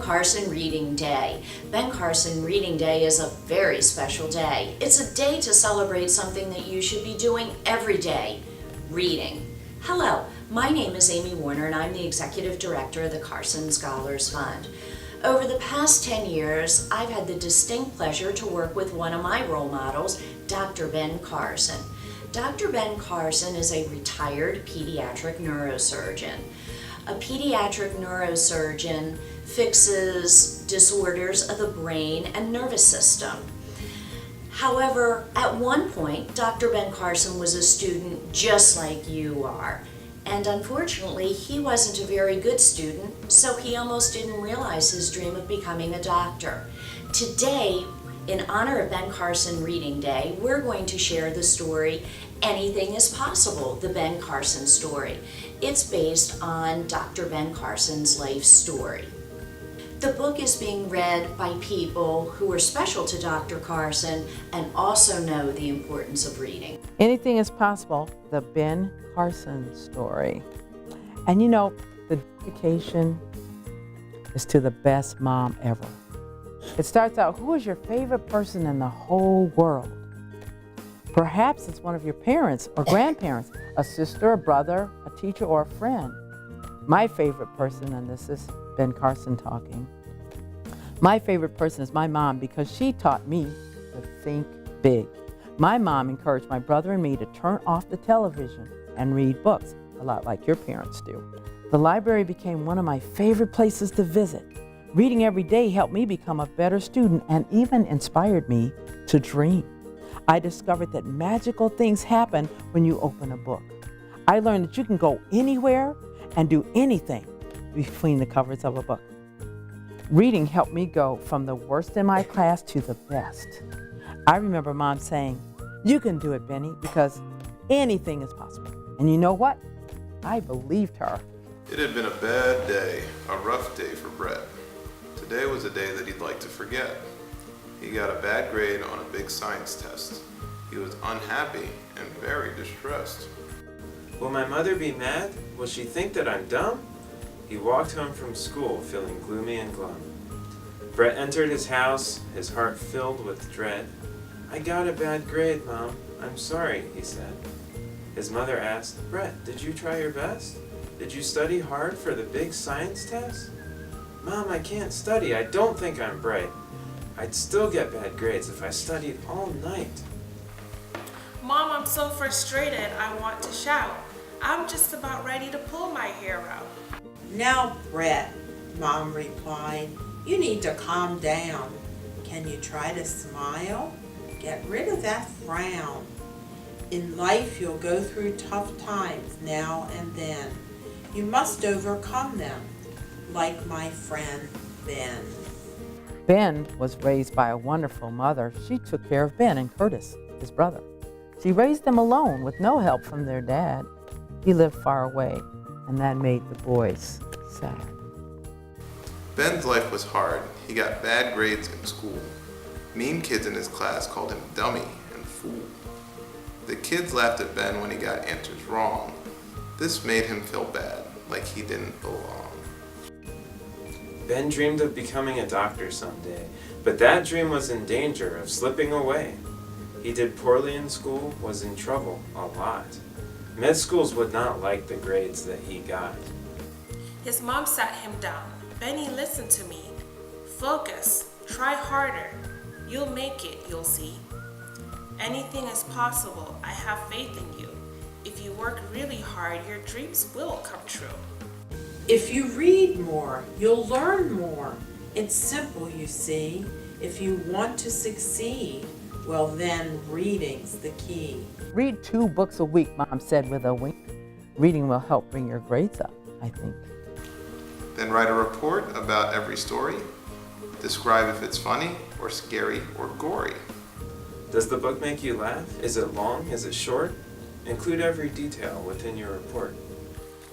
Carson Reading Day. Ben Carson Reading Day is a very special day. It's a day to celebrate something that you should be doing every day, reading. Hello, my name is Amy Warner and I'm the Executive Director of the Carson Scholars Fund. Over the past 10 years, I've had the distinct pleasure to work with one of my role models, Dr. Ben Carson. Dr. Ben Carson is a retired pediatric neurosurgeon. A pediatric neurosurgeon fixes disorders of the brain and nervous system. However, at one point, Dr. Ben Carson was a student just like you are. And unfortunately, he wasn't a very good student, so he almost didn't realize his dream of becoming a doctor. Today, in honor of Ben Carson Reading Day, we're going to share the story Anything is Possible, the Ben Carson story. It's based on Dr. Ben Carson's life story. The book is being read by people who are special to Dr. Carson and also know the importance of reading. Anything is Possible, the Ben Carson story. And you know, the dedication is to the best mom ever. It starts out, who is your favorite person in the whole world? Perhaps it's one of your parents or grandparents, a sister, a brother, a teacher, or a friend. My favorite person, and this is Ben Carson talking, my favorite person is my mom because she taught me to think big. My mom encouraged my brother and me to turn off the television and read books, a lot like your parents do. The library became one of my favorite places to visit. Reading every day helped me become a better student and even inspired me to dream. I discovered that magical things happen when you open a book. I learned that you can go anywhere and do anything between the covers of a book. Reading helped me go from the worst in my class to the best. I remember Mom saying, "You can do it, Benny, because anything is possible." And you know what? I believed her. It had been a bad day, a rough day for Brett. Today was a day that he'd like to forget. He got a bad grade on a big science test. He was unhappy and very distressed. Will my mother be mad? Will she think that I'm dumb? He walked home from school feeling gloomy and glum. Brett entered his house, his heart filled with dread. "I got a bad grade, Mom. I'm sorry," he said. His mother asked, "Brett, did you try your best? Did you study hard for the big science test?" "Mom, I can't study. I don't think I'm bright. I'd still get bad grades if I studied all night." "Mom, I'm so frustrated, I want to shout. I'm just about ready to pull my hair out." "Now, Brett," Mom replied, "you need to calm down. Can you try to smile? Get rid of that frown. In life, you'll go through tough times now and then. You must overcome them, like my friend Ben." Ben was raised by a wonderful mother. She took care of Ben and Curtis, his brother. She raised them alone with no help from their dad. He lived far away, and that made the boys sad. Ben's life was hard. He got bad grades in school. Mean kids in his class called him dummy and fool. The kids laughed at Ben when he got answers wrong. This made him feel bad, like he didn't belong. Ben dreamed of becoming a doctor someday, but that dream was in danger of slipping away. He did poorly in school, was in trouble a lot. Med schools would not like the grades that he got. His mom sat him down. "Benny, listen to me. Focus. Try harder. You'll make it, you'll see. Anything is possible. I have faith in you. If you work really hard, your dreams will come true." If you read more, you'll learn more. It's simple, you see. If you want to succeed, well then reading's the key. Read 2 books a week, Mom said with a wink. Reading will help bring your grades up, I think. Then write a report about every story. Describe if it's funny or scary or gory. Does the book make you laugh? Is it long? Is it short? Include every detail within your report.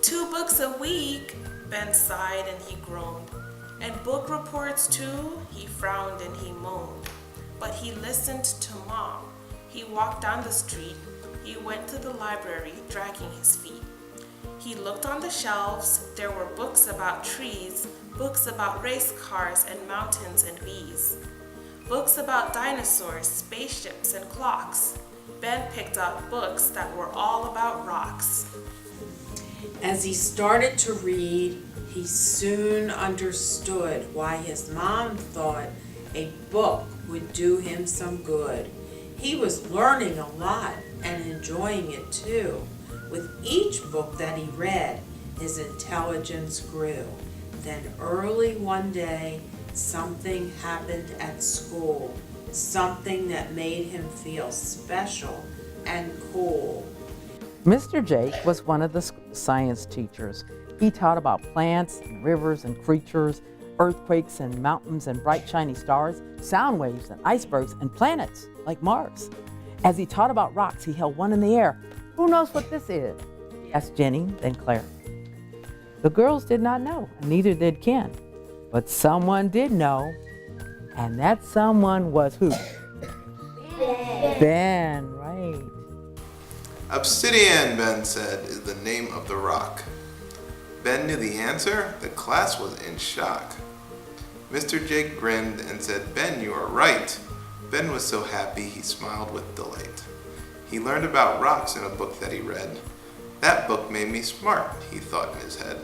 2 books a week, Ben sighed and he groaned. And book reports too, he frowned and he moaned. But he listened to Mom. He walked down the street. He went to the library, dragging his feet. He looked on the shelves. There were books about trees, books about race cars and mountains and bees, books about dinosaurs, spaceships, and clocks. Ben picked out books that were all about rocks. As he started to read, he soon understood why his mom thought a book would do him some good. He was learning a lot and enjoying it too. With each book that he read, his intelligence grew. Then early one day, something happened at school, something that made him feel special and cool. Mr. Jake was one of the science teachers. He taught about plants and rivers and creatures, earthquakes and mountains and bright shiny stars, sound waves and icebergs and planets like Mars. As he taught about rocks, he held one in the air. "Who knows what this is?" he asked Jenny, then Claire. The girls did not know, and neither did Ken. But someone did know, and that someone was who? Ben, right. Obsidian, Ben said, is the name of the rock. Ben knew the answer. The class was in shock. Mr. Jake grinned and said, "Ben, you are right." Ben was so happy he smiled with delight. He learned about rocks in a book that he read. That book made me smart, he thought in his head.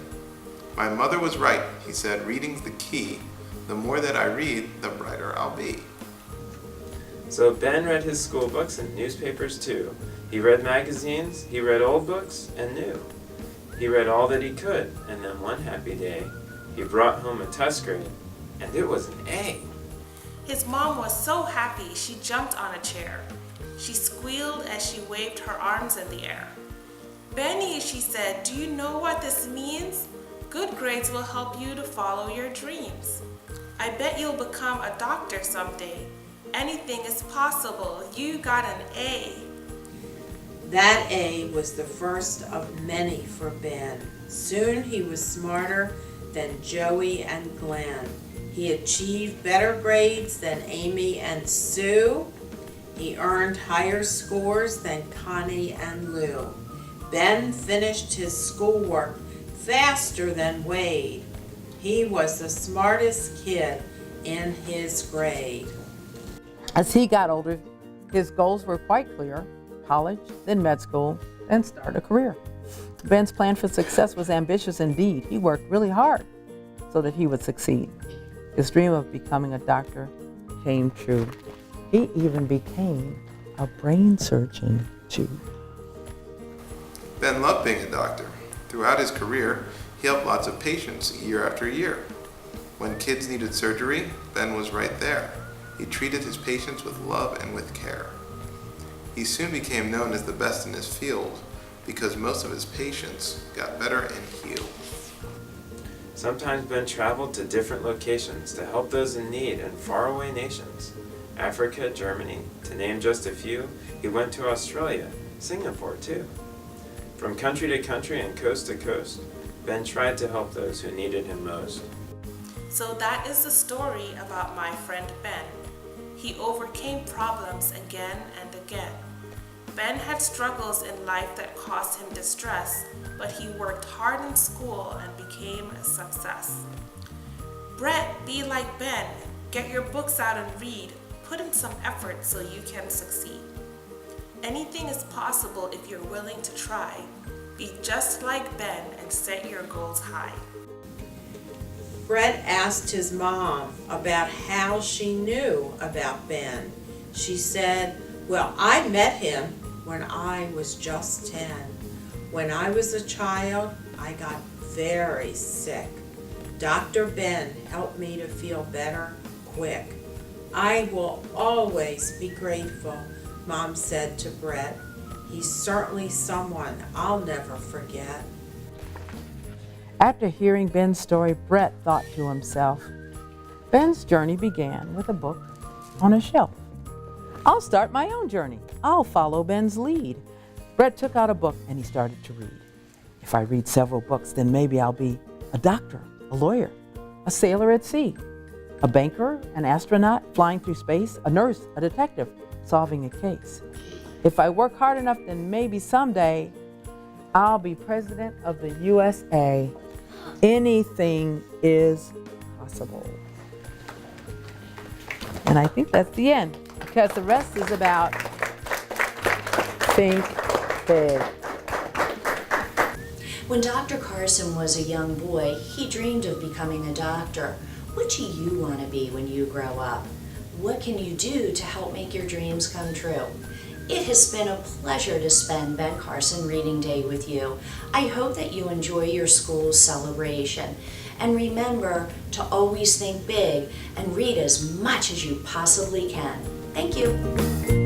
My mother was right, he said, reading's the key. The more that I read, the brighter I'll be. So Ben read his school books and newspapers too. He read magazines, he read old books and new. He read all that he could, and then one happy day, he brought home a test grade, and it was an A. His mom was so happy she jumped on a chair. She squealed as she waved her arms in the air. "Benny," she said, "do you know what this means? Good grades will help you to follow your dreams. I bet you'll become a doctor someday. Anything is possible. You got an A." That A was the first of many for Ben. Soon he was smarter than Joey and Glenn. He achieved better grades than Amy and Sue. He earned higher scores than Connie and Lou. Ben finished his schoolwork faster than Wade. He was the smartest kid in his grade. As he got older, his goals were quite clear: college, then med school, then start a career. Ben's plan for success was ambitious indeed. He worked really hard so that he would succeed. His dream of becoming a doctor came true. He even became a brain surgeon too. Ben loved being a doctor. Throughout his career, he helped lots of patients year after year. When kids needed surgery, Ben was right there. He treated his patients with love and with care. He soon became known as the best in his field because most of his patients got better and healed. Sometimes Ben traveled to different locations to help those in need in faraway nations. Africa, Germany, to name just a few. He went to Australia, Singapore too. From country to country and coast to coast, Ben tried to help those who needed him most. So that is the story about my friend Ben. He overcame problems again and again. Ben had struggles in life that caused him distress, but he worked hard in school and became a success. Brett, be like Ben. Get your books out and read. Put in some effort so you can succeed. Anything is possible if you're willing to try. Be just like Ben and set your goals high. Brett asked his mom about how she knew about Ben. She said, "Well, I met him when I was just 10. When I was a child, I got very sick. Dr. Ben helped me to feel better quick. I will always be grateful," Mom said to Brett. "He's certainly someone I'll never forget." After hearing Ben's story, Brett thought to himself, Ben's journey began with a book on a shelf. I'll start my own journey. I'll follow Ben's lead. Brett took out a book and he started to read. If I read several books, then maybe I'll be a doctor, a lawyer, a sailor at sea, a banker, an astronaut flying through space, a nurse, a detective solving a case. If I work hard enough, then maybe someday I'll be president of the USA. Anything is possible. And I think that's the end, because the rest is about think big. When Dr. Carson was a young boy, he dreamed of becoming a doctor. What do you want to be when you grow up? What can you do to help make your dreams come true? It has been a pleasure to spend Ben Carson Reading Day with you. I hope that you enjoy your school's celebration. And remember to always think big and read as much as you possibly can. Thank you.